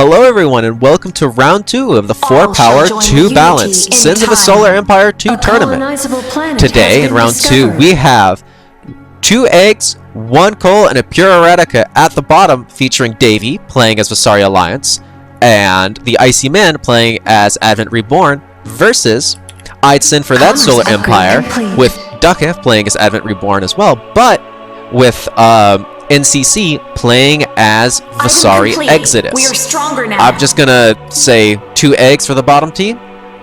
Hello everyone and welcome to round 2 of the 4 Power 2 Balance Sins of a Solar Empire 2 tournament. Today in round 2 we have 2 eggs, 1 coal, and a pure eradica at the bottom featuring Davy playing as Vasari Alliance and the Icy Man playing as Advent Reborn versus I'd Sin for that Solar Empire with Ducketh playing as Advent Reborn as well, but with NCC playing as Vasari Exodus. We are stronger now. I'm just gonna say 2 eggs for the bottom team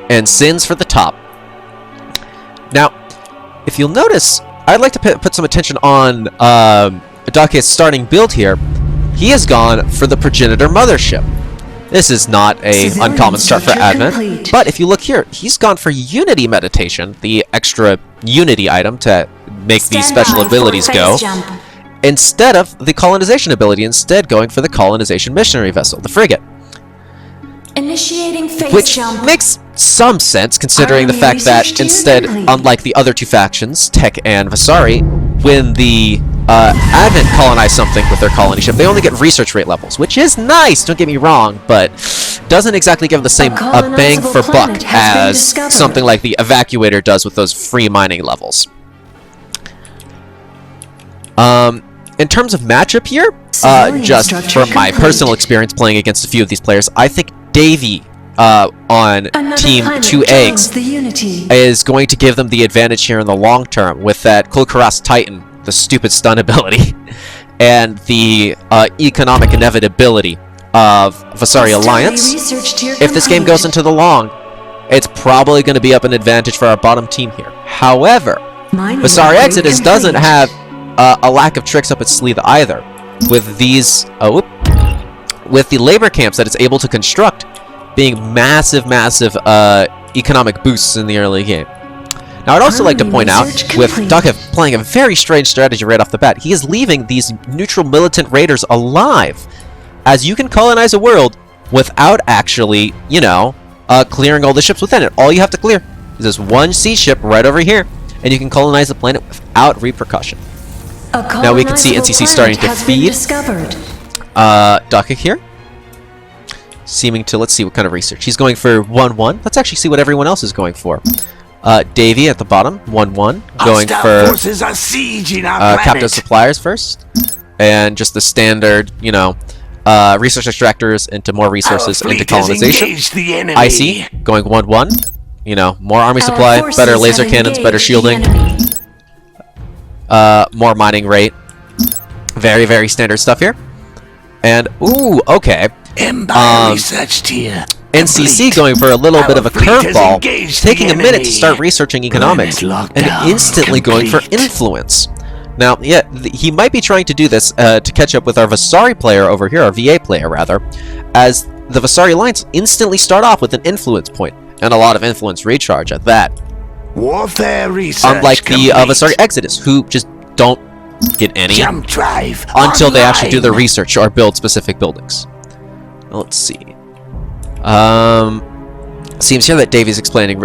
and Sins for the top. Now, if you'll notice, I'd like to put some attention on Ducketh's starting build here. He has gone for the Progenitor Mothership. This is not a uncommon start for Advent, but if you look here, he's gone for Unity Meditation, the extra Unity item to make these special abilities go, instead of the colonization ability, instead going for the colonization missionary vessel, the frigate. Initiating phase Which jump. makes some sense considering the fact that instead, unlike the other 2 factions, Tech and Vasari, when the Advent colonize something with their colony ship, they only get research rate levels, which is nice, don't get me wrong, but doesn't exactly give the same bang for buck as something like the Evacuator does with those free mining levels. In terms of matchup here, just from my personal experience playing against a few of these players, I think Davy on Team 2 Eggs is going to give them the advantage here in the long term with that Kulkaras Titan, the stupid stun ability, and the economic inevitability of Vasari Alliance. If this game goes into the long, it's probably going to be up an advantage for our bottom team here. However, Vasari Exodus doesn't have a lack of tricks up its sleeve either, with these with the labor camps that it's able to construct being massive economic boosts in the early game. Now I'd also like to point out, with Ducketh playing a very strange strategy right off the bat, he is leaving these neutral militant raiders alive, as you can colonize a world without actually, you know, clearing all the ships within it. All you have to clear is this 1 sea ship right over here, and you can colonize the planet without repercussion. Now we can see NCC starting to feed Ducketh here, seeming to, let's see what kind of research. He's going for 1-1. Let's actually see what everyone else is going for. Davy at the bottom, 1-1, going for captive suppliers first, and just the standard, you know, resource extractors into more resources into colonization. Icy going 1-1, you know, more army supply, better laser cannons, better shielding. More mining rate. Very standard stuff here. And, ooh, okay. NCC going for a little bit of a curveball, taking a minute to start researching economics, and instantly going for influence. Now, yeah, he might be trying to do this to catch up with our Vasari player over here, our VA player rather, as the Vasari Alliance instantly start off with an influence point, and a lot of influence recharge at that. Warfare research unlike the Vasari Exodus, who just don't get any until they actually do the research or build specific buildings. Let's see. Seems here that Davy's expanding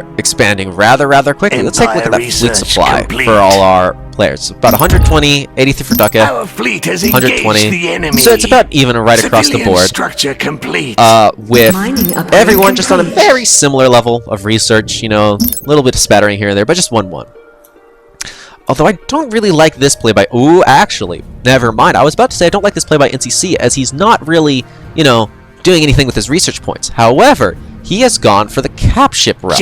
rather quickly. Let's take a look at that fleet supply for all our players. About 120, 83 for Ducketh, 120. So it's about even right across the board. With everyone just on a very similar level of research. You know, a little bit of spattering here and there, but just 1-1. Although I don't really like this play by... Ooh, actually, never mind. I was about to say I don't like this play by NCC, as he's not really, you know, doing anything with his research points. However, he has gone for the cap ship rush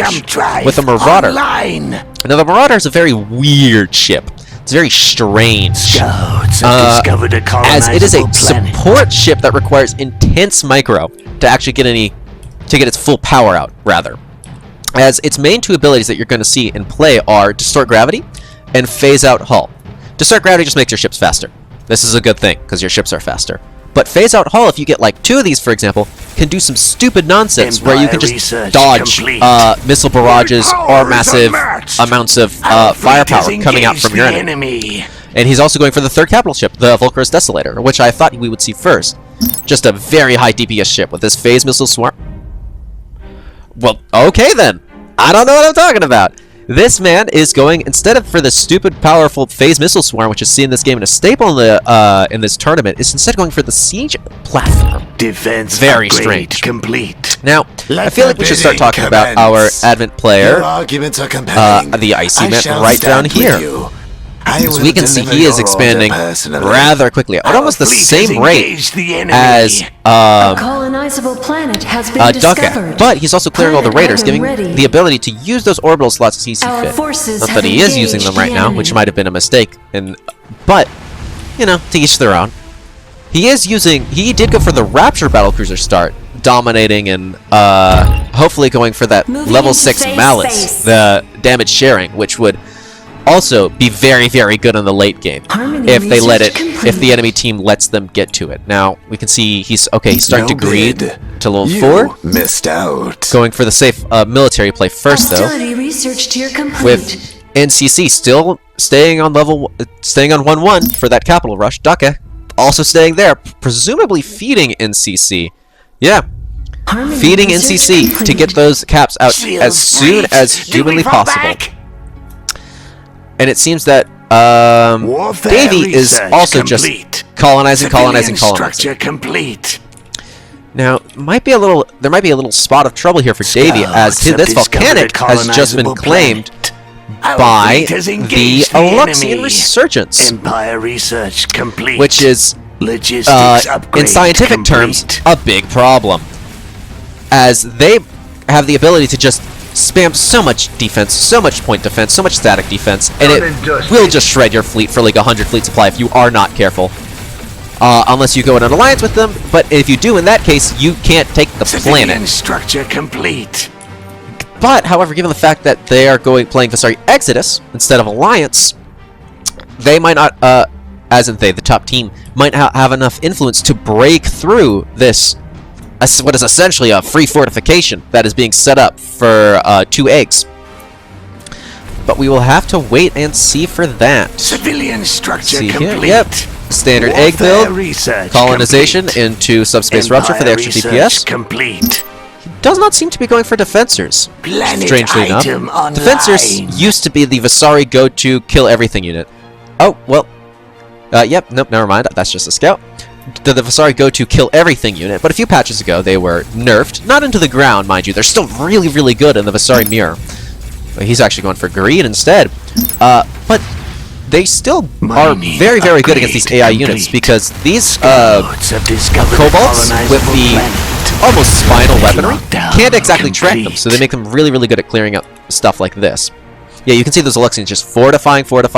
with a Marauder. Now, the Marauder is a very weird ship. It's very strange, as it is a support ship that requires intense micro to actually get its full power out, rather. As its main 2 abilities that you're going to see in play are Distort Gravity and Phase Out Hull. Distort Gravity just makes your ships faster. This is a good thing, because your ships are faster. But Phase Out Hull, if you get like 2 of these, for example, can do some stupid nonsense where you can just dodge missile barrages or massive amounts of firepower coming out from your enemy. And he's also going for the 3rd capital ship, the Volcaris Desolator, which I thought we would see first. Just a very high DPS ship with this phase missile swarm. Well, okay then. I don't know what I'm talking about. This man is going, instead of for the stupid, powerful phase missile swarm, which is seen in this game and a staple in this tournament, is instead going for the siege platform. Defense Very upgrade strange. Complete. Now, I feel like we should start talking about our advent player, Your arguments are compelling. the Icy I Man, shall right down stand with here. you. I As will we can see, deliver he is your expanding order personally. rather quickly at Our almost the fleet has same rate engaged the enemy. as A colonizable planet has been Ducat. discovered. But he's also clearing all the Planet raiders, item giving ready. the ability to use those orbital slots as he sees Our fit. forces Not have that he is using them engaged right the now, enemy. which might have been a mistake, but, you know, to each their own. He did go for the Rapture battlecruiser start, dominating and hopefully going for that Moving level into 6 phase Malice, space. the damage sharing, which would also be very, very good in the late game Harmony if they let it, research if the complete. enemy team lets them get to it. Now we can see he's starting to No greed bid. to level You 4, missed out. going for the safe military play first though, Hostility research tier complete. with NCC still staying on 1-1 for that capital rush. Ducat also staying there, presumably feeding NCC. Yeah, Harmony feeding research NCC to complete. get those caps out Shields as soon breached. as Did we humanly fall possible. back? And it seems that Warfare Davy is research also complete. just colonizing. Civilian structure complete. Now, there might be a little spot of trouble here for Davy, as Scouts have this discovered volcanic a has just been colonizable claimed planet. Our by fleet has the engaged the Aluxian enemy. Resurgence, Empire research complete. which is, logistics upgrade in scientific complete. terms, a big problem, as they have the ability to just spam so much defense, so much point defense, so much static defense, and it will just shred your fleet for like 100 fleet supply if you are not careful. Unless you go in an alliance with them, but if you do, in that case, you can't take the Civilian planet. structure complete. But, however, given the fact that they are playing Visari Exodus instead of Alliance, they might not, as in they, the top team, might have enough influence to break through this, what is essentially a free fortification that is being set up for 2 eggs. But we will have to wait and see for that. Civilian structure See here, complete. yep. Standard egg Warfare build, research colonization complete. into subspace rupture for the Empire extra research DPS. complete. Does not seem to be going for defensors, Planet strangely enough. item online. Defensors used to be the Visari go-to kill everything unit. Oh, well. Yep, nope, never mind. That's just a scout. The Visari go-to kill everything unit, but a few patches ago they were nerfed. Not into the ground, mind you. They're still really, really good in the Visari mirror. But he's actually going for greed instead. But they still are Mining very, very good against these upgrade AI units, complete. because these Scouts have discovered a kobolds with colonizable the planet. almost spinal weaponry Lockdown can't exactly track them, complete. so they make them really, really good at clearing up stuff like this. Yeah, you can see those Aluxians just fortifying. Look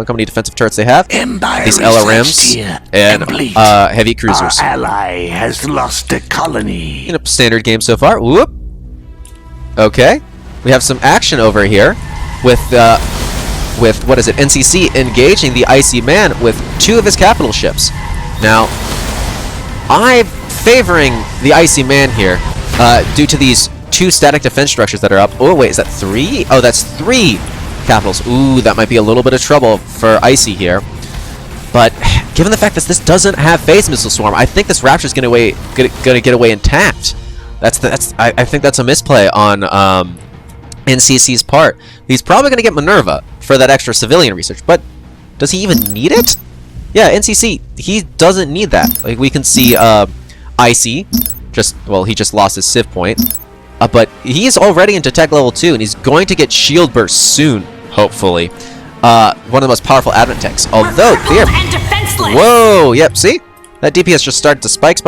how many defensive turrets they have. Empire These research LRMs tier and complete. heavy cruisers. Our ally has lost a colony. You know, standard game so far. Whoop. Okay, we have some action over here with what is it? NCC engaging the Icy Man with 2 of his capital ships. Now, I'm favoring the Icy Man here due to these 2 static defense structures that are up. Oh wait, is that 3? Oh, that's 3 capitals. Ooh, that might be a little bit of trouble for Icy here. But given the fact that this doesn't have phase missile swarm, I think this Rapture's gonna get away intact. I think that's a misplay on NCC's part. He's probably gonna get Minerva for that extra civilian research, but does he even need it? Yeah, NCC, he doesn't need that. Like we can see Icy he just lost his Civ point. But he's already into tech level 2, and he's going to get shield burst soon, hopefully. One of the most powerful advent techs. Although, there. Whoa, yep, see? That DPS just started to spike.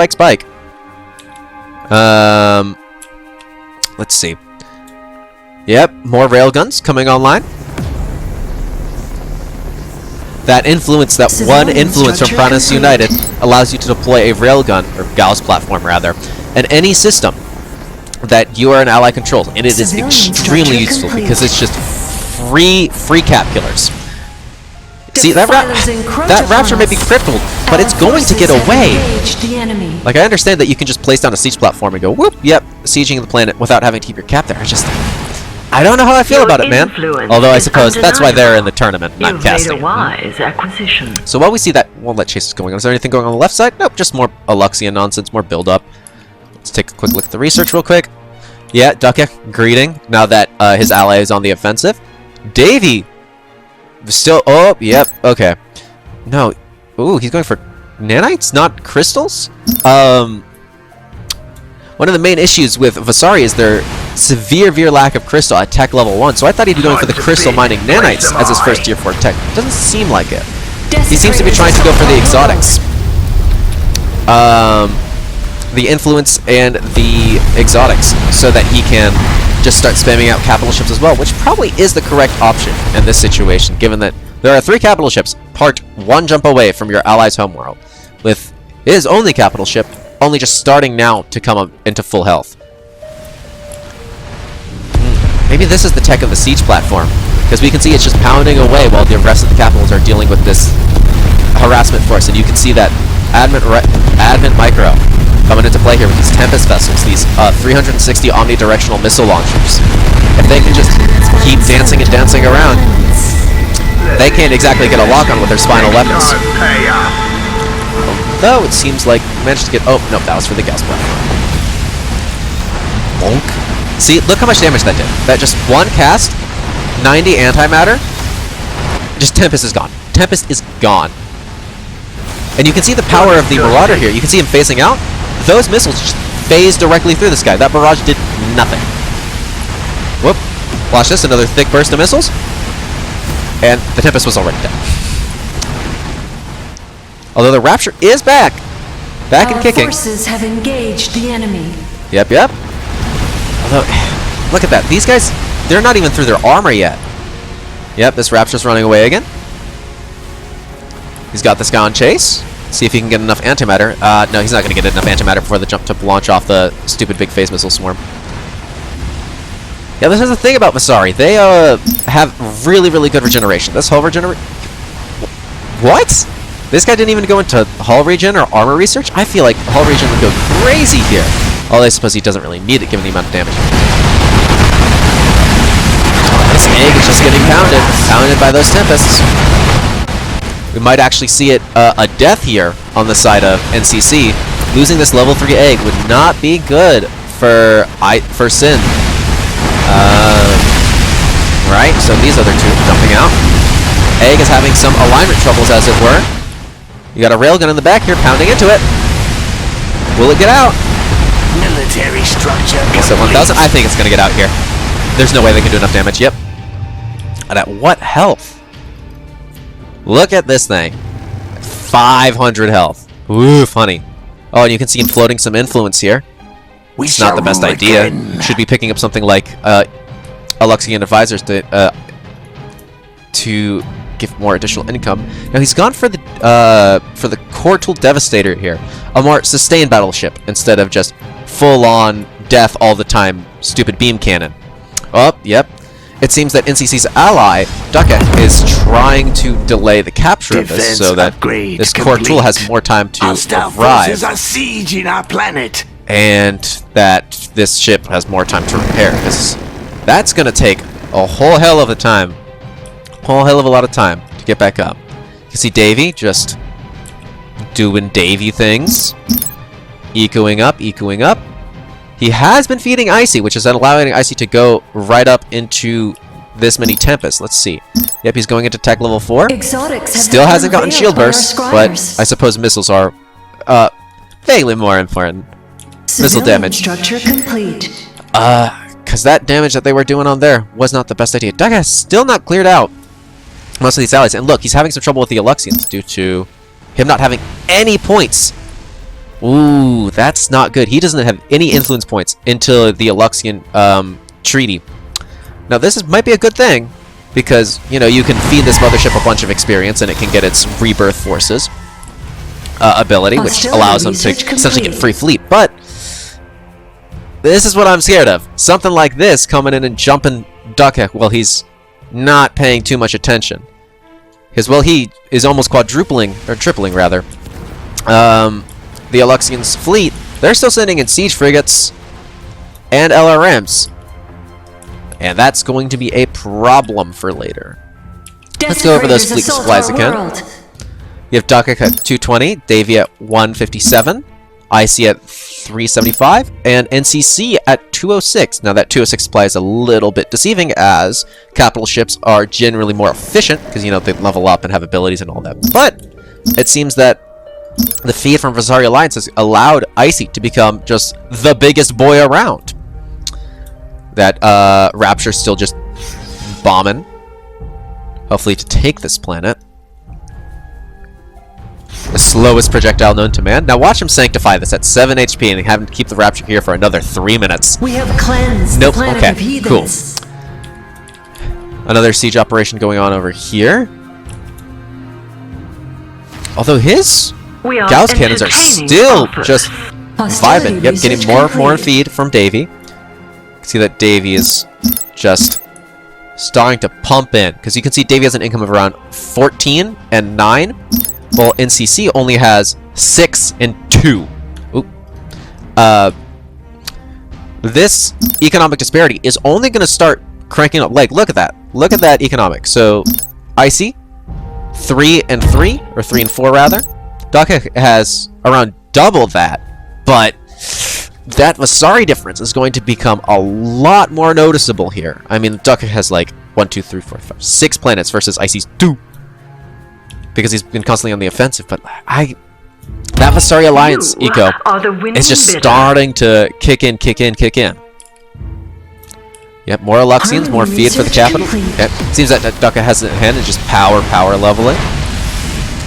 Let's see. Yep, more railguns coming online. That influence, that one influence from Pranas United allows you to deploy a railgun, or Gauss platform rather, in any system that you are an ally controls, and it is extremely useful because it's just free cap killers. See, that Rapture may be crippled, but it's going to get away. Like, I understand that you can just place down a siege platform and go, whoop, yep, sieging the planet without having to keep your cap there. I don't know how I feel about it, man. Although I suppose that's why they're in the tournament, not casting. So while we see that, we'll let Chase is going on. Is there anything going on the left side? Nope, just more Aluxian nonsense, more build-up. Let's take a quick look at the research real quick. Yeah, Ducat greeting, now that his ally is on the offensive. Davy! Still... Oh, yep, okay. No. Ooh, he's going for nanites, not crystals? One of the main issues with Vasari is their severe lack of crystal at tech level 1, so I thought he'd be going for the crystal mining nanites as his first tier 4 tech. Doesn't seem like it. He seems to be trying to go for the exotics. The influence and the exotics, so that he can just start spamming out capital ships as well, which probably is the correct option in this situation, given that there are 3 capital ships parked 1 jump away from your allies' homeworld, with his only capital ship only just starting now to come up into full health. Maybe this is the tech of the siege platform, because we can see it's just pounding away while the rest of the capitals are dealing with this harassment force, and you can see that Advent Micro coming into play here with these Tempest vessels, these 360 omnidirectional missile launchers. If they can just keep dancing and dancing around, they can't exactly get a lock on with their spinal weapons. Although it seems like we managed to get... Oh, no, that was for the gas platform. Bonk. See, look how much damage that did. That just one cast, 90 antimatter, just Tempest is gone. Tempest is gone. And you can see the power of the Marauder here. You can see him phasing out. Those missiles just phased directly through this guy. That barrage did nothing. Whoop. Watch this, another thick burst of missiles. And the Tempest was already dead. Although the Rapture is back. Back and kicking. Our forces have engaged the enemy. Yep. Although, look at that. These guys, they're not even through their armor yet. Yep, this Rapture's running away again. He's got this guy on chase. See if he can get enough antimatter. No, he's not going to get enough antimatter before the jump to launch off the stupid big phase missile swarm. Yeah, this is the thing about Vasari. They have really good regeneration. This hull regeneration... What? This guy didn't even go into hull regen or armor research? I feel like hull regen would go crazy here. Although I suppose he doesn't really need it given the amount of damage. This egg is just getting pounded by those Tempests. We might actually see it a death here on the side of NCC. Losing this level 3 egg would not be good for Sin. Right, so these other two jumping out. Egg is having some alignment troubles, as it were. You got a railgun in the back here, pounding into it. Will it get out? Military structure. So 1,000. I think it's going to get out here. There's no way they can do enough damage. Yep. And at what health? Look at this thing. 500 health. Ooh, funny. Oh, and you can see him floating some influence here. It's not the best idea. Should be picking up something like Aluxian Advisors to give more additional income. Now he's gone for the Core Tool Devastator here, a more sustained battleship instead of just full-on death all the time, stupid beam cannon. Oh, yep. It seems that NCC's ally, Ducka, is trying to delay the capture of this so that this Core Tool has more time to arrive. Are sieging our planet. And that this ship has more time to repair, because that's going to take a whole hell of a time. Whole hell of a lot of time to get back up. You can see Davy just doing Davy things. Ecoing up. He has been feeding Icy, which is allowing Icy to go right up into this many Tempests. Let's see. Yep, he's going into tech level 4. Still hasn't gotten shield bursts, but I suppose missiles are vaguely more important. Missile damage. Structure complete. Because that damage that they were doing on there was not the best idea. Duck has still not cleared out most of these allies. And look, he's having some trouble with the Aluxians due to him not having any points. Ooh, that's not good. He doesn't have any influence points into the Aluxian treaty. Now, might be a good thing, because, you know, you can feed this mothership a bunch of experience, and it can get its rebirth forces ability, which allows them to essentially get free fleet. But this is what I'm scared of. Something like this coming in and jumping Duckheck while he's not paying too much attention. Because, well, he is almost quadrupling, or tripling, rather. The Aluxian's fleet, they're still sending in siege frigates and LRMs. And that's going to be a problem for later. Let's go over those fleet supplies again. You have Duckheck at 220, Davy at 157, IC at 375, and NCC at 206. Now that 206 supply is a little bit deceiving, as capital ships are generally more efficient, because, you know, they level up and have abilities and all that. But it seems that the feed from Vasari Alliance has allowed Icy to become just the biggest boy around. That Rapture's still just bombing, hopefully to take this planet. The slowest projectile known to man. Now watch him sanctify this at 7 HP and have him keep the Rapture here for another 3 minutes. We have cleansed Nope. the planet of Okay. heathens. Cool. Another siege operation going on over here. Although his Gauss cannons are still just Hostility vibing. Yep, getting research more complete. feed from Davy. See that Davy is just starting to pump in, because you can see Davy has an income of around 14 and 9, while NCC only has 6 and 2. Oop. This economic disparity is only going to start cranking up. Like, look at that. Look at that economic. So, Icy, 3 and 3, or 3 and 4 rather. Daka has around double that, but that Vasari difference is going to become a lot more noticeable here. I mean, Daka has like 1, 2, 3, 4, 5, 6 planets versus Icy's 2, because he's been constantly on the offensive. But that Vasari Alliance eco is just starting to kick in. Yep, more Luxians, more feed for the capital. Yep. Seems that Daka has it in hand and just power leveling.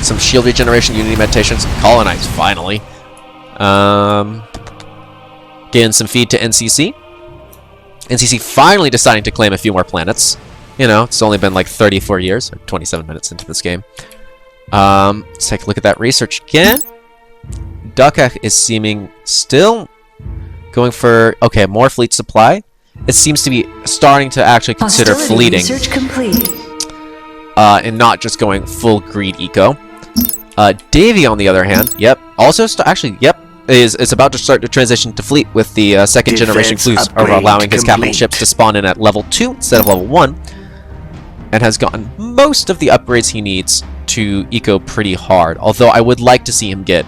Some shield regeneration, unity meditations, colonize finally. Getting some feed to NCC. NCC finally deciding to claim a few more planets. You know, it's only been like 34 years, or 27 minutes into this game. Let's take a look at that research again. Daka is seeming still going for, okay, more fleet supply. It seems to be starting to actually consider fleeting. Research complete. And not just going full greed eco. Davy, on the other hand, yep, also is about to start to transition to fleet with the second generation fleets, are allowing his capital ships to spawn in at level 2 instead of level 1, and has gotten most of the upgrades he needs to eco pretty hard. Although I would like to see him get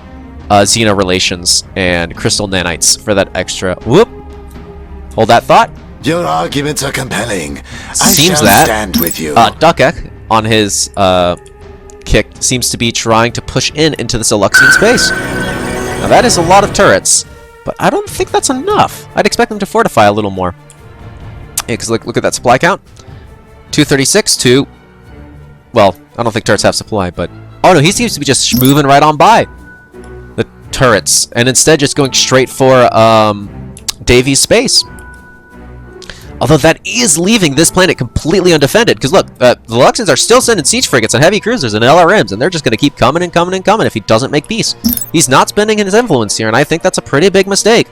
Xeno Relations and Crystal Nanites for that extra. Whoop! Hold that thought. Your arguments are compelling. Seems I shall that stand with you. Dukek, on his kick, seems to be trying to push into this Eluxian space. Now that is a lot of turrets, but I don't think that's enough. I'd expect them to fortify a little more. Yeah, because look at that supply count. 236 to... Well, I don't think turrets have supply, but... Oh no, he seems to be just moving right on by the turrets, and instead just going straight for Davy's space. Although that is leaving this planet completely undefended, because look, the Luxians are still sending siege frigates and heavy cruisers and LRMs, and they're just going to keep coming if he doesn't make peace. He's not spending his influence here, and I think that's a pretty big mistake.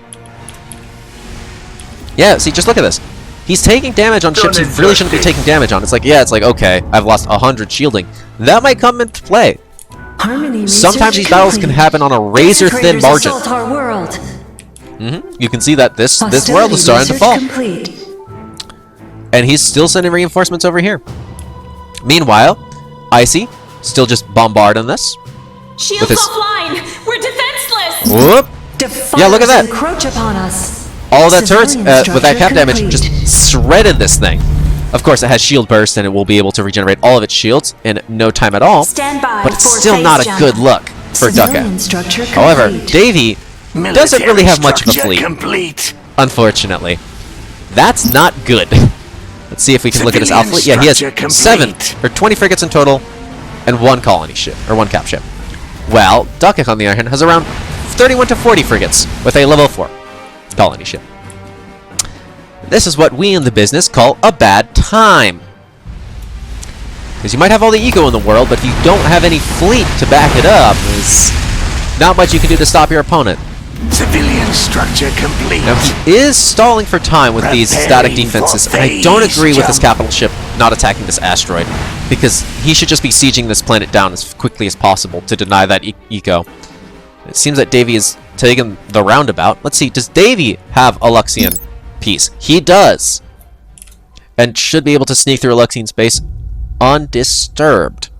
Yeah, see, just look at this. He's taking damage on ships he really shouldn't be taking damage on. It's like, okay, I've lost 100 shielding. That might come into play. Sometimes these battles can happen on a razor-thin margin. Our world. You can see that this world is starting to fall. Complete. And he's still sending reinforcements over here. Meanwhile, Icy still just bombarding this. Shields offline! We're defenseless! Whoop! Yeah, look at that. Encroach upon us. All that turrets Civilian with that cap structure damage just complete. shredded this thing. Of course, it has shield burst, and it will be able to regenerate all of its shields in no time at all. Stand by But it's for still phase not a jump. good look for Civilian Duka. structure However, complete. Davy doesn't really have much of a Structure fleet, complete. unfortunately. That's not good. Let's see if we can look at his alpha fleet. Yeah, he has Structure 7 complete. or 20 frigates in total, and 1 colony ship, or 1 cap ship. Well, Dukek, on the other hand, has around 31 to 40 frigates with a level 4 colony ship. This is what we in the business call a bad time. Because you might have all the eco in the world, but if you don't have any fleet to back it up, there's not much you can do to stop your opponent. Civilian structure complete. Now, he is stalling for time with these static defenses, and I don't agree with his capital ship not attacking this asteroid, because he should just be sieging this planet down as quickly as possible to deny that eco. It seems that Davy is taking the roundabout. Let's see, does Davy have a Luxian piece? He does! And should be able to sneak through a Luxian space undisturbed.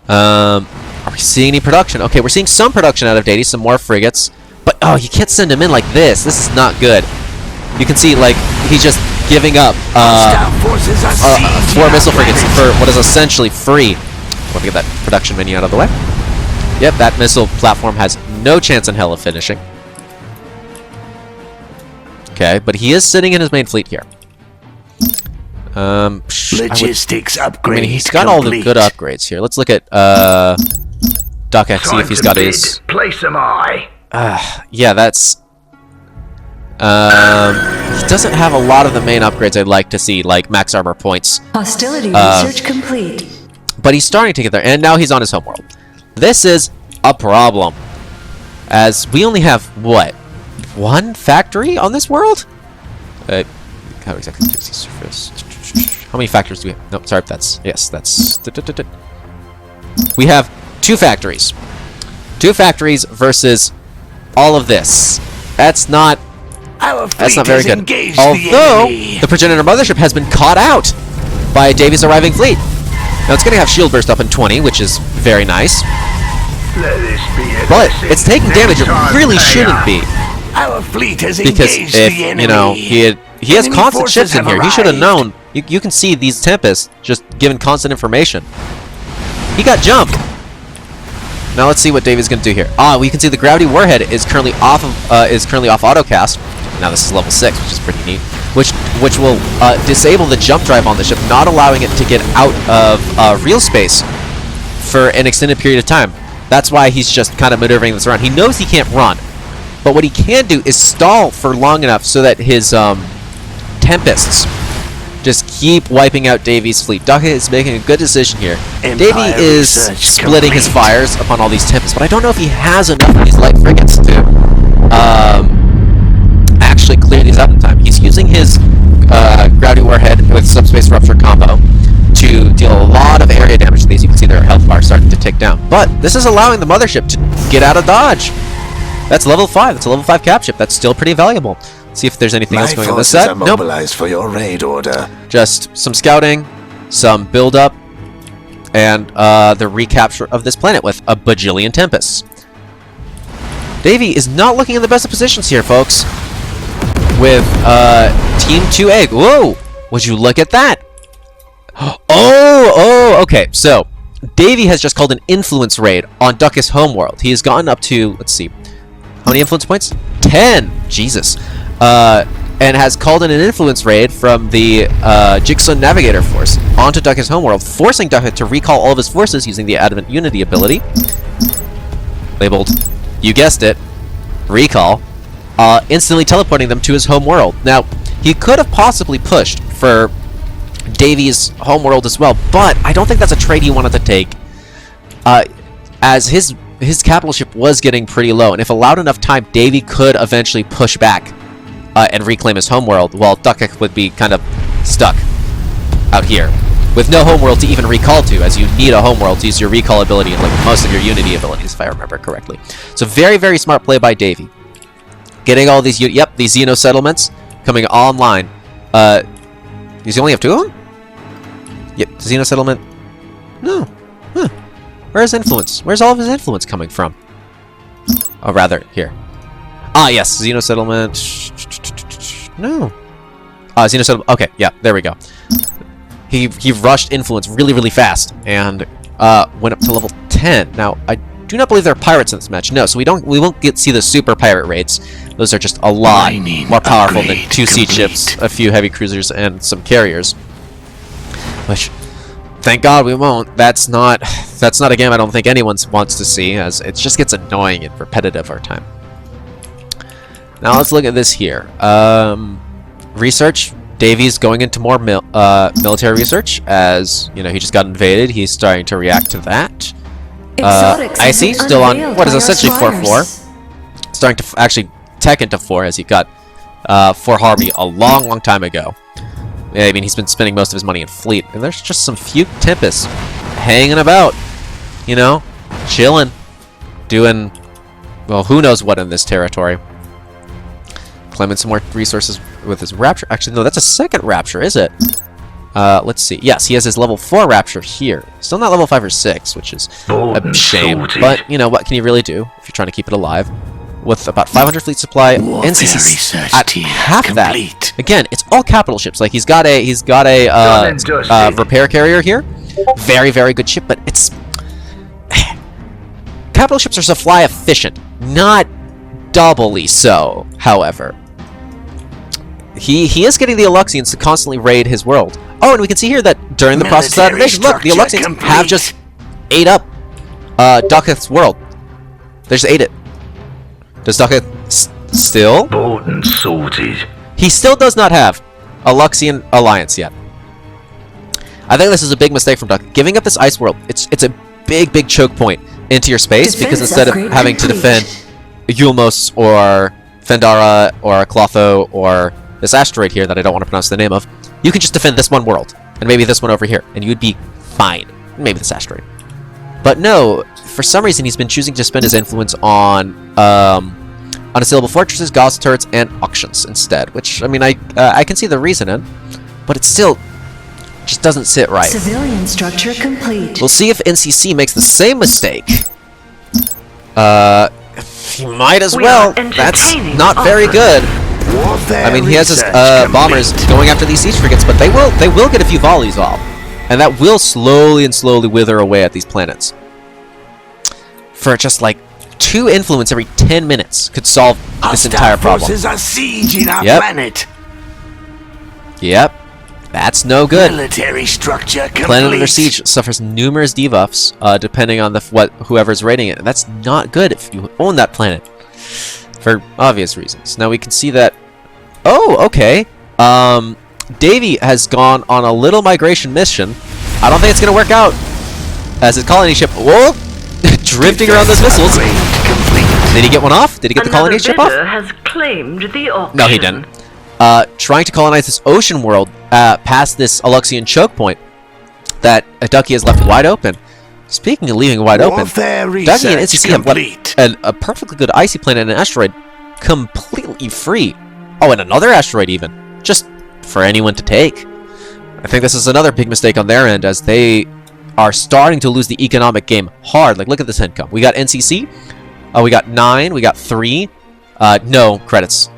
Are we seeing any production? Okay, we're seeing some production out of Davy, some more frigates. But, oh, you can't send him in like this. This is not good. You can see, like, he's just giving up 4 missile frigates for what is essentially free. Let me get that production menu out of the way. Yep, that missile platform has no chance in hell of finishing. Okay, but he is sitting in his main fleet here. Logistics upgrade. I mean, he's got all the good upgrades here. Let's look at Doc X, see if he's got his. Place am I. Yeah, that's. He doesn't have a lot of the main upgrades I'd like to see, like max armor points. Hostility research complete. But he's starting to get there, and now he's on his homeworld. This is a problem, as we only have what, 1 factory on this world? How exactly is the surface? How many factories do we have? No, sorry, that's we have 2 factories. 2 factories versus all of this. That's not very good. Although the progenitor mothership has been caught out by Davy's arriving fleet. Now it's going to have shield burst up in 20, which is very nice. But it's taking damage it really shouldn't be. Our fleet has because engaged if the enemy. you know he has constant ships in here, he should have known. You can see these Tempests just given constant information. He got jumped. Now let's see what Davy's going to do here. We can see the gravity warhead is currently off of autocast. Now this is level 6, which is pretty neat. Which will disable the jump drive on the ship, not allowing it to get out of real space for an extended period of time. That's why he's just kind of maneuvering this around. He knows he can't run, but what he can do is stall for long enough so that his Tempests just keep wiping out Davy's fleet. Duck is making a good decision here. Davy is splitting his fires upon all these Tempests, but I don't know if he has enough of these light frigates to actually clear these out in time. He's using his gravity warhead with subspace rupture combo to deal a lot of area damage to these. You can see their health bar starting to tick down. But this is allowing the mothership to get out of dodge. That's level 5. That's a level 5 cap ship. That's still pretty valuable. See if there's anything else going on this side. Nope. For your raid order. Just some scouting, some build-up, and the recapture of this planet with a bajillion Tempests. Davy is not looking in the best of positions here, folks. With Team 2A. Whoa! Would you look at that? Oh, okay. So, Davy has just called an influence raid on Duckus' homeworld. He has gotten up to, let's see, how many influence points? 10! Jesus. And has called in an influence raid from the Jigsaw Navigator Force onto Duckus' homeworld, forcing Duckus to recall all of his forces using the Advent Unity ability. Labeled, you guessed it, recall. Instantly teleporting them to his homeworld. Now, he could have possibly pushed for Davy's homeworld as well, but I don't think that's a trade he wanted to take, as his capital ship was getting pretty low, and if allowed enough time, Davy could eventually push back and reclaim his homeworld, while Duckek would be kind of stuck out here with no homeworld to even recall to, as you need a homeworld to use your recall ability and like most of your Unity abilities, if I remember correctly. So very, very smart play by Davy. Getting all these, these Xeno settlements coming online. Does he only have 2 of them? Yep, Xeno settlement. No. Huh. Where's influence? Where's all of his influence coming from? Oh, rather, here. Yes, Xeno settlement. No. Xeno settlement. Okay, yeah, there we go. He rushed influence really, really fast and went up to level 10. Now, I do not believe there are pirates in this match. No, so we won't see the super pirate raids. Those are just a lot more powerful than 2 siege ships, a few heavy cruisers, and some carriers. Which, thank God we won't. That's not a game I don't think anyone wants to see, as it just gets annoying and repetitive over time. Now let's look at this here. Research. Davy's going into more military research, as you know he just got invaded. He's starting to react to that. Icy still on what is essentially 4-4, starting to actually tech into 4, as he got 4 Harvey a long time ago. Yeah, I mean he's been spending most of his money in fleet, and there's just some few Tempests hanging about, you know, chilling, doing well, who knows what in this territory. Claiming some more resources with his rapture. Actually, no, that's a second rapture, is it? Let's see. Yes, he has his level 4 Rapture here. Still not level 5 or 6, which is a shame. But, you know, what can you really do if you're trying to keep it alive? With about 500 fleet supply, NCC at half that. Again, it's all capital ships. Like, he's got a repair carrier here. Very, very good ship, but it's... Capital ships are supply efficient. Not doubly so, however. He is getting the Aluxians to constantly raid his world. Oh, and we can see here that during the process of that invasion, look, the Aluxians have just ate up Ducketh's world. They just ate it. Does Ducketh still? Bought and sorted. He still does not have a Luxian alliance yet. I think this is a big mistake from Ducketh. Giving up this ice world, it's a big choke point into your space, because instead of having to defend Yulmos or Fendara or Clotho or this asteroid here that I don't want to pronounce the name of, you can just defend this one world and maybe this one over here, and you'd be fine. Maybe this asteroid. But no, for some reason he's been choosing to spend his influence on unassailable fortresses, gauss turrets, and auctions instead. Which, I mean, I can see the reason in, but it still just doesn't sit right. Civilian structure complete. We'll see if NCC makes the same mistake. He might as well. That's not very good. I mean, he has his bombers going after these siege frigates, but they will get a few volleys off, and that will slowly wither away at these planets. For just like 2 influence every 10 minutes could solve this entire problem. Forces are sieging our planet. Yep, that's no good. Military structure complete. Planet under siege suffers numerous debuffs, depending on whoever's raiding it. And that's not good if you own that planet, for obvious reasons. Now we can see that. Oh, okay. Davy has gone on a little migration mission. I don't think it's gonna work out, as his colony ship. Whoa, drifting around those missiles. Did he get one off? Did he get the colony ship off? Has claimed the auction. No, he didn't. Trying to colonize this ocean world past this Aluxian choke point that Ducky has left wide open. Speaking of leaving wide open, Ducky and NCC have left a perfectly good icy planet and an asteroid completely free. Oh, and another asteroid even, just for anyone to take. I think this is another big mistake on their end, as they are starting to lose the economic game hard. Like, look at this income. We got NCC. We got 9. We got 3. No credits,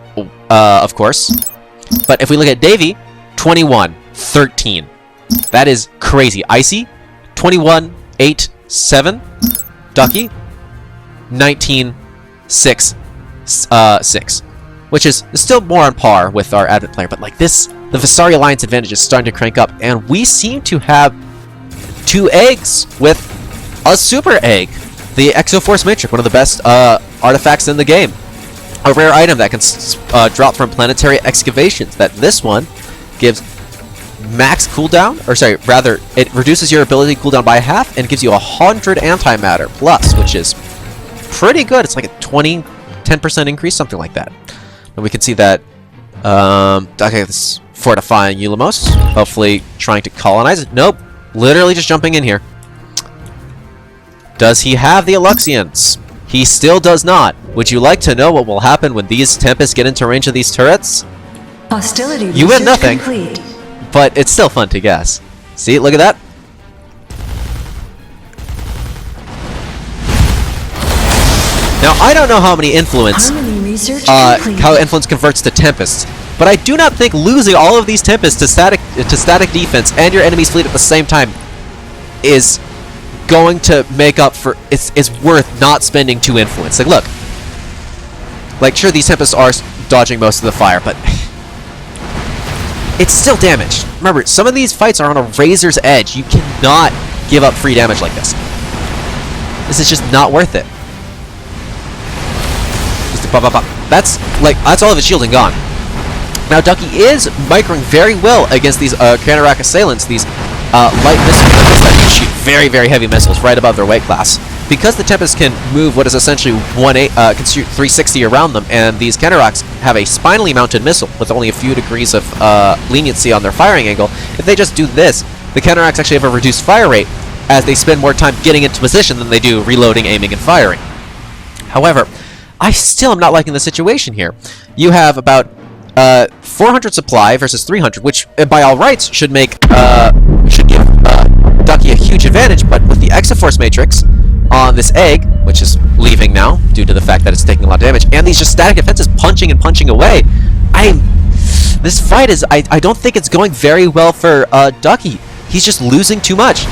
of course. But if we look at Davy, 21, 13. That is crazy. Icy, 21, 8, 7. Ducky, 19, 6, 6. Which is still more on par with our Advent player. But like this, the Visari Alliance advantage is starting to crank up. And we seem to have 2 eggs with a super egg. The Exoforce Matrix, one of the best artifacts in the game. A rare item that can drop from planetary excavations. That this one gives max cooldown, or sorry, rather, it reduces your ability cooldown by half and gives you 100 antimatter plus, which is pretty good. It's like a 10% increase, something like that. And we can see that, okay, this is fortifying Ulamos, hopefully trying to colonize it. Nope, literally just jumping in here. Does he have the Aluxians? He still does not. Would you like to know what will happen when these Tempests get into range of these turrets? Hostility You win research nothing, complete. but it's still fun to guess. See, look at that. Now, I don't know how many influence, Harmony research complete. how influence converts to Tempests, but I do not think losing all of these Tempests to static defense and your enemy's fleet at the same time is going to make up for, it's worth not spending 2 influence. Like, look, like, sure, these Tempests are dodging most of the fire, but it's still damaged. Remember, some of these fights are on a razor's edge. You cannot give up free damage like this. This is just not worth it. That's all of his shielding gone. Now, Ducky is microing very well against these Canarak assailants, these light missile Tempests that can shoot very, very heavy missiles right above their weight class. Because the Tempest can move what is essentially can shoot 360 around them, and these Canaraks have a spinally mounted missile with only a few degrees of leniency on their firing angle. If they just do this, the Canaraks actually have a reduced fire rate, as they spend more time getting into position than they do reloading, aiming, and firing. However, I still am not liking the situation here. You have about 400 supply versus 300, which by all rights should make should give Ducky a huge advantage. But with the Exaforce Matrix on this egg, which is leaving now due to the fact that it's taking a lot of damage, and these just static defenses punching and punching away, this fight is I don't think it's going very well for Ducky. He's just losing too much.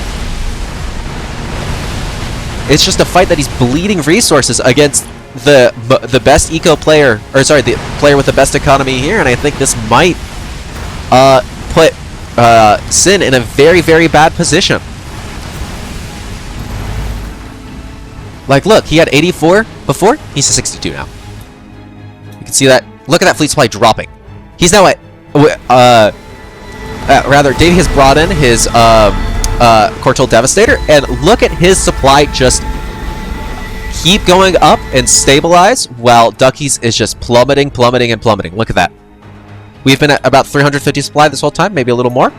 It's just a fight that he's bleeding resources against the best eco player, or sorry, the player with the best economy here, and I think this might put Sin in a very, very bad position. Like, look, he had 84 before, he's a 62 now. You can see that. Look at that fleet supply dropping. He's now at rather, Davey has brought in his Cortal Devastator, and look at his supply just keep going up and stabilize, while Ducky's is just plummeting, plummeting, and plummeting. Look at that. We've been at about 350 supply this whole time, maybe a little more.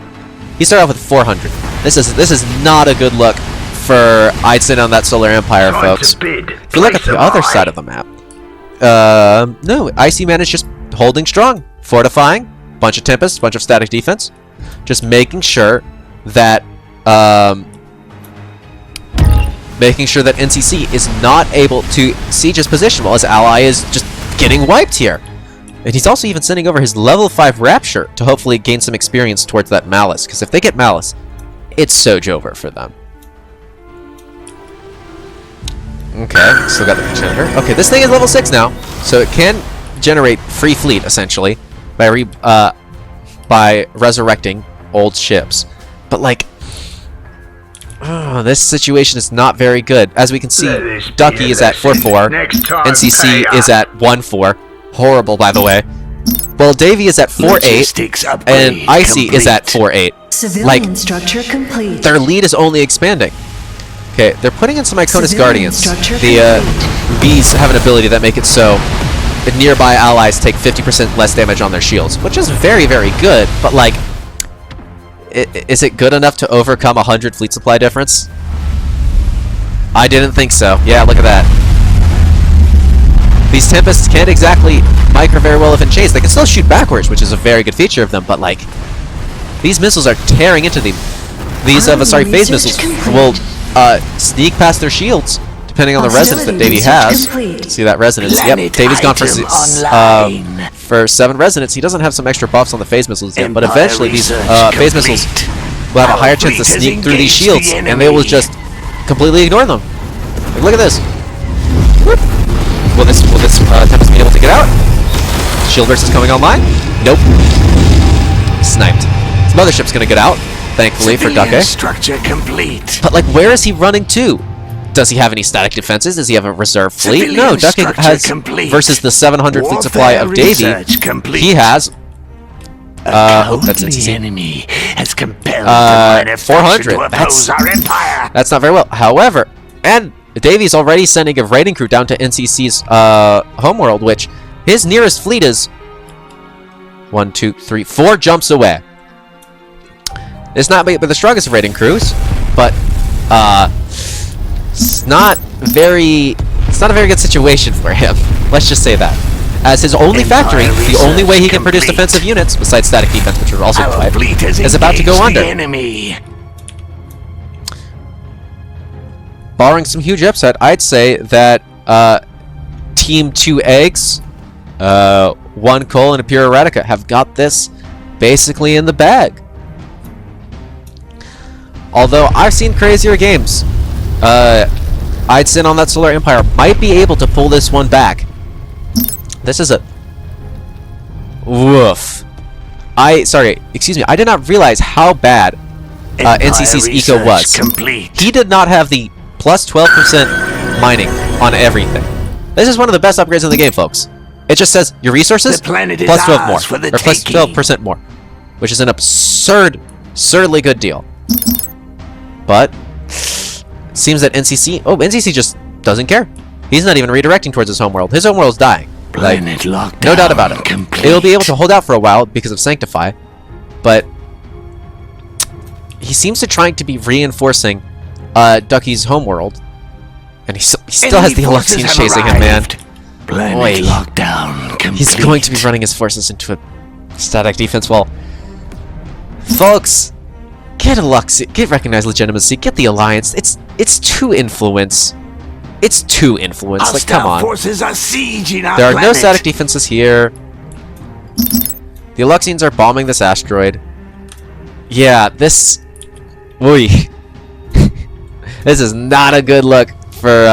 He started off with 400. This is not a good look for Eidson on that Solar Empire, folks. If you look at the other side of the map, no, Icy Man is just holding strong, fortifying, bunch of Tempest, bunch of static defense, just making sure that NCC is not able to siege his position while his ally is just getting wiped here. And he's also even sending over his level 5 Rapture to hopefully gain some experience towards that Malice, because if they get Malice, it's so over for them. Okay, still got the Contender. Okay, this thing is level 6 now, so it can generate free fleet, essentially, by resurrecting old ships. But, like, this situation is not very good. As we can see, Ducky is at 4-4, NCC is at 1-4. Horrible, by the way. Well, Davey is at 4-8, and Icy is at 4-8. Civilian structure complete. Their lead is only expanding. Okay, they're putting in some Iconis Guardians. The Vs have an ability that make it so nearby allies take 50% less damage on their shields, which is very, very good, but, like, is it good enough to overcome 100 fleet supply difference? I didn't think so. Yeah, look at that. These Tempests can't exactly micro very well if in chase. They can still shoot backwards, which is a very good feature of them, but, like, these missiles are tearing into them. These phase missiles will sneak past their shields, depending on the resonance that Davey has. See that resonance? Yep, Davey's gone for 7 resonance. He doesn't have some extra buffs on the phase missiles yet, but eventually these phase missiles will have a higher chance to sneak through these shields, and they will just completely ignore them. Like, look at this. Will this Tempest be able to get out? Shield burst is coming online. Nope. Sniped. His mothership's gonna get out, thankfully for Ducky. Structure complete. But, like, where is he running to? Does he have any static defenses? Does he have a reserve fleet? No, Ducky has, versus the 700 fleet supply of Davey, he has, that's NCC. Enemy has compelled 400. That's not very well. However, and Davey's already sending a raiding crew down to NCC's homeworld, which his nearest fleet is 1, 2, 3, 4 jumps away. It's not the strongest of raiding crews, but it's not a very good situation for him. Let's just say that. As his only factory, the only way he can produce defensive units, besides static defense, which are also 5, is about to go under. Barring some huge upset, I'd say that Team 2 Eggs, 1 Coal, and a Pure Eradica have got this basically in the bag. Although I've seen crazier games. Eidson on that Solar Empire might be able to pull this one back. This is a... Woof. Excuse me, I did not realize how bad NCC's eco was. He did not have the plus 12% mining on everything. This is one of the best upgrades in the game, folks. It just says your resources plus 12 more, or plus 12% more, which is an absurdly good deal. But it seems that NCC just doesn't care. He's not even redirecting towards his homeworld. His homeworld's dying. Like, no doubt about it. It'll be able to hold out for a while because of Sanctify, but he seems to trying to be reinforcing Ducky's homeworld, and he still has the Aluxians chasing him, man. Boy, he's going to be running his forces into a Static defense wall. Folks, get recognize legitimacy, get the alliance. It's too influence. It's too influence. Like, come on. Forces are sieging our There are no planet. static defenses here. The Aluxians are bombing this asteroid. Yeah, this... Ooh. This is not a good look for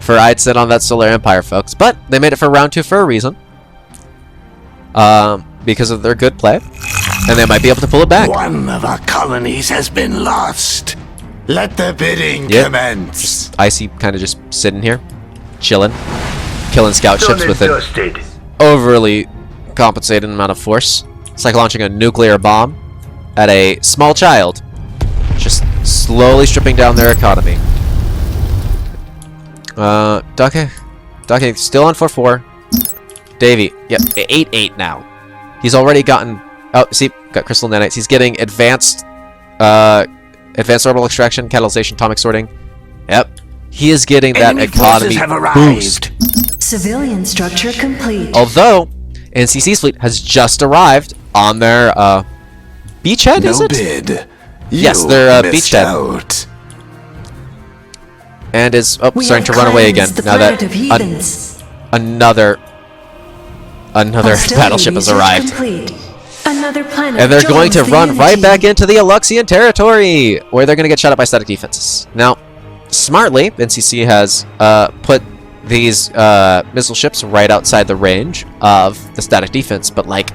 I'd sit on that Solar Empire, folks. But they made it for round 2 for a reason. Because of their good play. And they might be able to pull it back. One of our colonies has been lost. Let the bidding commence. Just Icy kind of just sitting here, chilling, killing scout ships with an overly compensated amount of force. It's like launching a nuclear bomb at a small child, just slowly stripping down their economy. Dake still on 4-4. Davy, yep, 8-8 now. He's already gotten. Oh, see, got crystal nanites. He's getting advanced orbital extraction, catalyzation, atomic sorting. Yep. He is getting that Enemy economy forces have boost. arrived. Civilian structure complete. Although, NCC's fleet has just arrived on their beachhead, No is it? bid. Yes, You their missed beachhead. out. And is We starting to have run away again. cleansed the Now that planet of heathens. another Hostility battleship has research arrived. complete. Another planet And they're going to joins the run right Unity. back into the Aluxian territory, where they're going to get shot at by static defenses. Now, smartly, NCC has put these missile ships right outside the range of the static defense, but, like,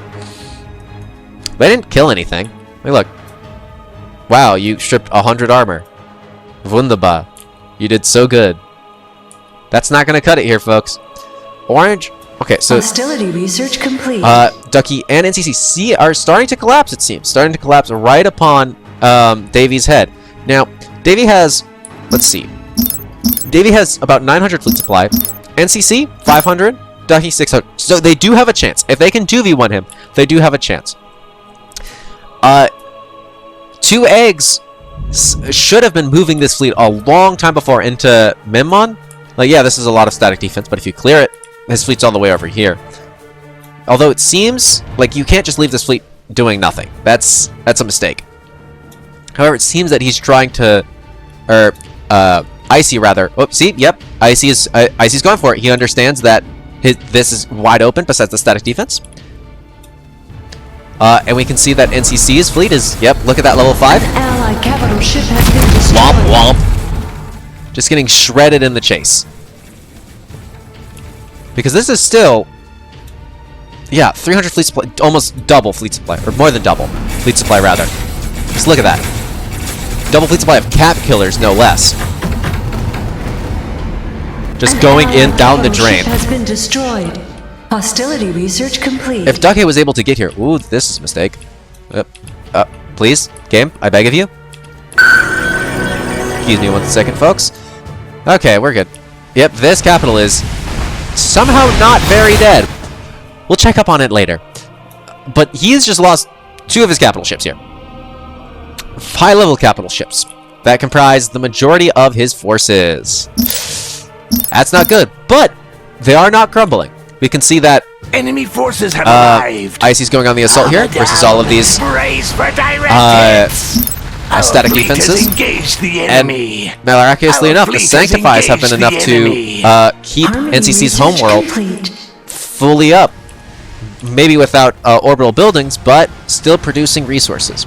they didn't kill anything. Hey, look. Wow, you stripped 100 armor. Wunderbar. You did so good. That's not going to cut it here, folks. Orange. Okay, so Hostility research complete. Ducky and NCC are starting to collapse, it seems. Starting to collapse right upon Davy's head. Now, Davy has, let's see. Davy has about 900 fleet supply. NCC, 500. Ducky, 600. So they do have a chance. If they can 2v1 him, they do have a chance. 2 eggs should have been moving this fleet a long time before into Mimmon. Like, yeah, this is a lot of static defense, but if you clear it, his fleet's all the way over here. Although it seems like you can't just leave this fleet doing nothing. That's a mistake. However, it seems that he's trying to, or Icy rather. Oh, see, yep, Icy's going for it. He understands that this is wide open besides the static defense. And we can see that NCC's fleet is, yep, look at that level 5. Allied capital ship has been destroyed. Womp womp. Just getting shredded in the chase. Because this is still, yeah, 300 fleet supply, almost double fleet supply, or more than double fleet supply rather. Just look at that. Double fleet supply of cap killers, no less. Just going in down the drain. Ship has been destroyed. Hostility research complete. If Ducky was able to get here, ooh, this is a mistake. Please, game, I beg of you. Excuse me 1 second, folks. Okay, we're good. Yep, this capital is somehow not very dead. We'll check up on it later. But he's just lost 2 of his capital ships here. High-level capital ships that comprise the majority of his forces. That's not good, but they are not crumbling. We can see that Enemy forces have arrived. Icy's going on the assault here versus all of these Brace for direct hits. Our static fleet has defenses. engaged the And enemy. miraculously Our enough, the fleet has Sanctifies have been engaged enough the enemy. to keep Army NCC's research homeworld complete. fully up. Maybe without orbital buildings, but still producing resources.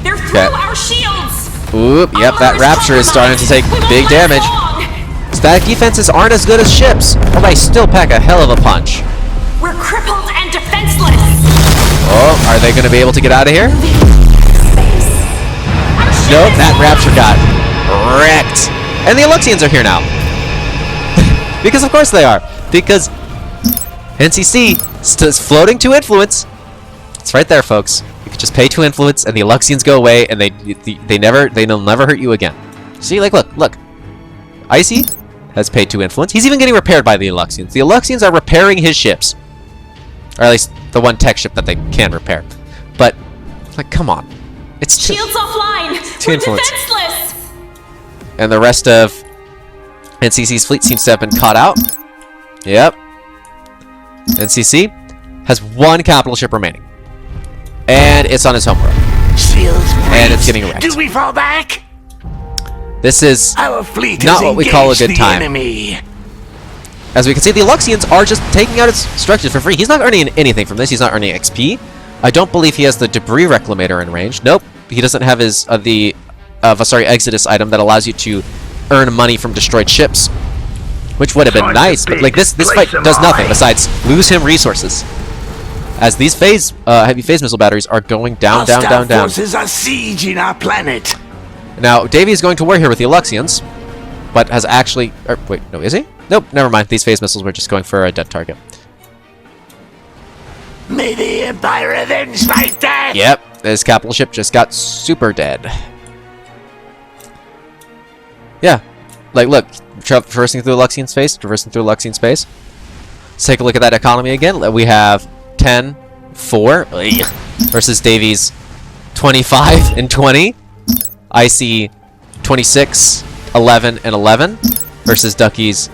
They're through Okay. our shields. Oop, yep, Our that armor's Rapture is starting to take compromised. We big won't last damage. long. Static defenses aren't as good as ships, but they still pack a hell of a punch. We're crippled and defenseless. Oh, are they going to be able to get out of here? Our ship Nope, is that lost. Rapture got wrecked. And the Aluxians are here now. Because of course they are. Because NCC is floating to influence. It's right there, folks. You can just pay to influence, and the Aluxians go away, and they'll never hurt you again. See, like, look. Icy has paid to influence. He's even getting repaired by the Aluxians. The Aluxians are repairing his ships. Or at least the one tech ship that they can repair. But, like, come on. It's too... Shields offline. Too We're influence. defenseless. And the rest of NCC's fleet seems to have been caught out. Yep. NCC has one capital ship remaining. And it's on its home run. Shields And it's breached. getting wrecked. Do we fall back? This is Our fleet not has what we call a engaged good the time. enemy. As we can see, the Aluxians are just taking out its structures for free. He's not earning anything from this. He's not earning XP. I don't believe he has the debris reclamator in range. Nope. He doesn't have his Exodus item that allows you to earn money from destroyed ships, which would have been nice. But like this fight does nothing besides lose him resources. As these heavy phase missile batteries are going down, down, down, down. Forces are sieging our planet. Now, Davy is going to war here with the Aluxians, but has actually... wait, no, is he? Nope, never mind. These phase missiles were just going for a dead target. May the Empire avenge my death! Yep, this capital ship just got super dead. Yeah, like, look, traversing through Aluxian space, traversing through Aluxian space. Let's take a look at that economy again. We have 10, 4 versus Davy's 25 and 20. I see 26, 11, and 11 versus Ducky's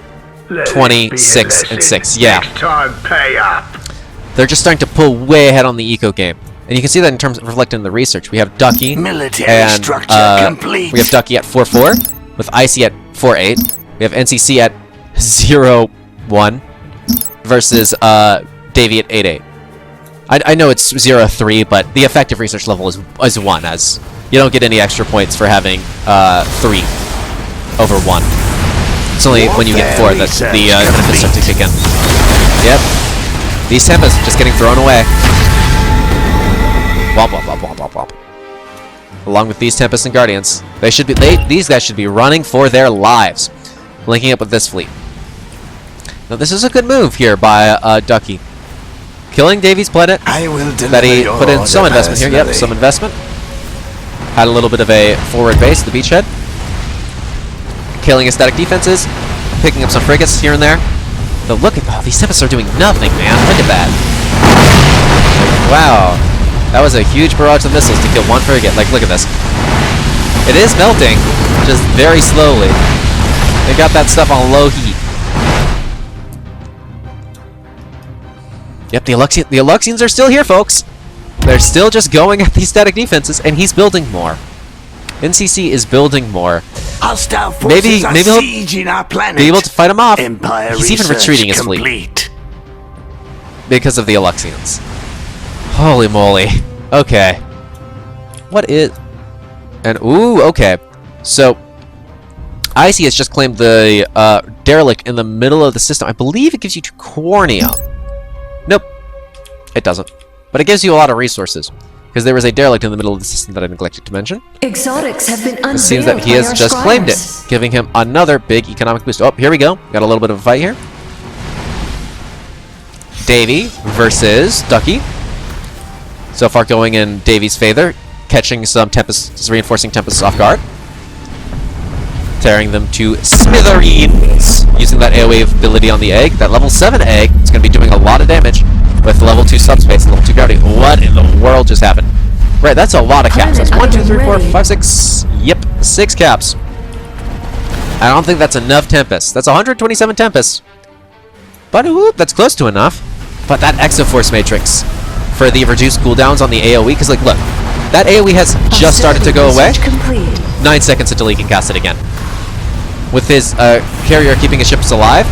26 and 6. Yeah. Next time, pay up. They're just starting to pull way ahead on the eco game. And you can see that in terms of reflected in the research. We have Ducky Military and structure complete. we have Ducky at 4-4 with Icy at 4-8. We have NCC at 0-1 versus Davy at 8-8. I know it's 0-3, but the effective research level is 1, as you don't get any extra points for having 3 over 1. It's only when you get 4 that the benefits start to kick in. Yep. These Tempests just getting thrown away. Womp, womp, womp, womp, womp, womp. Along with these Tempests and Guardians, these guys should be running for their lives, linking up with this fleet. Now this is a good move here by Ducky. Killing Davy's planet that he put in some investment here. Yep, some investment. Had a little bit of a forward base, the beachhead. Killing his static defenses. Picking up some frigates here and there. But look at... these Tempests are doing nothing, man. Look at that. Wow. That was a huge barrage of missiles to kill one frigate. Like, look at this. It is melting, just very slowly. They got that stuff on low heat. Yep, the Aluxians are still here, folks. They're still just going at these static defenses, and he's building more. NCC is building more. Maybe he'll be able to fight him off. He's even retreating his fleet because of the Aluxians. Holy moly. Okay. What is... and ooh, okay. So, Icy has just claimed the derelict in the middle of the system. I believe it gives you 2 cornea. Nope. It doesn't. But it gives you a lot of resources. Because there was a derelict in the middle of the system that I neglected to mention. Exotics have been unveiled. It seems that he has just claimed it, giving him another big economic boost. Oh, here we go. Got a little bit of a fight here. Davy versus Ducky. So far going in Davy's favor, catching some Tempests, reinforcing Tempests off guard. Tearing them to smithereens, using that AoE ability on the egg. That level 7 egg is going to be doing a lot of damage with level 2 subspace and level 2 gravity. What in the world just happened? Right, that's a lot of caps. That's 1, 2, 3, 4, 5, 6. Yep, 6 caps. I don't think that's enough Tempests. That's 127 Tempests. But whoop, that's close to enough. But that Exoforce Matrix for the reduced cooldowns on the AoE, because like, look, that AoE has just started to go away. 9 seconds until he can cast it again. With his carrier keeping his ships alive,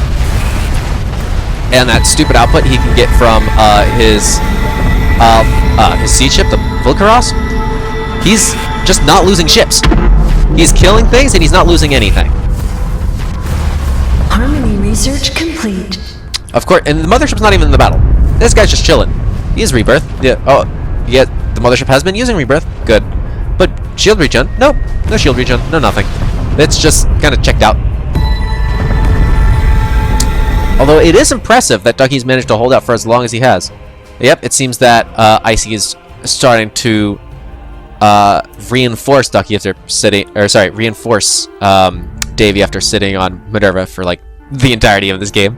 and that stupid output he can get from his siege ship, the Vulcaros, he's just not losing ships. He's killing things and he's not losing anything. Harmony research complete. Of course, and the mothership's not even in the battle. This guy's just chilling. He has rebirth. Yeah. Oh, yeah. The mothership has been using rebirth. Good. But shield regen? Nope. No shield regen. No nothing. It's just kind of checked out. Although it is impressive that Ducky's managed to hold out for as long as he has. Yep, it seems that Icy is starting to reinforce Ducky after sitting, or sorry, reinforce Davy after sitting on Minerva for like the entirety of this game.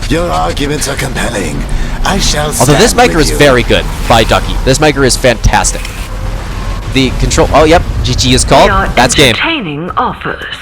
Your arguments are compelling. I shall. Although this micro is very good by Ducky. This micro is fantastic. The control. Oh, yep. GG is called. That's game. Entertaining offers.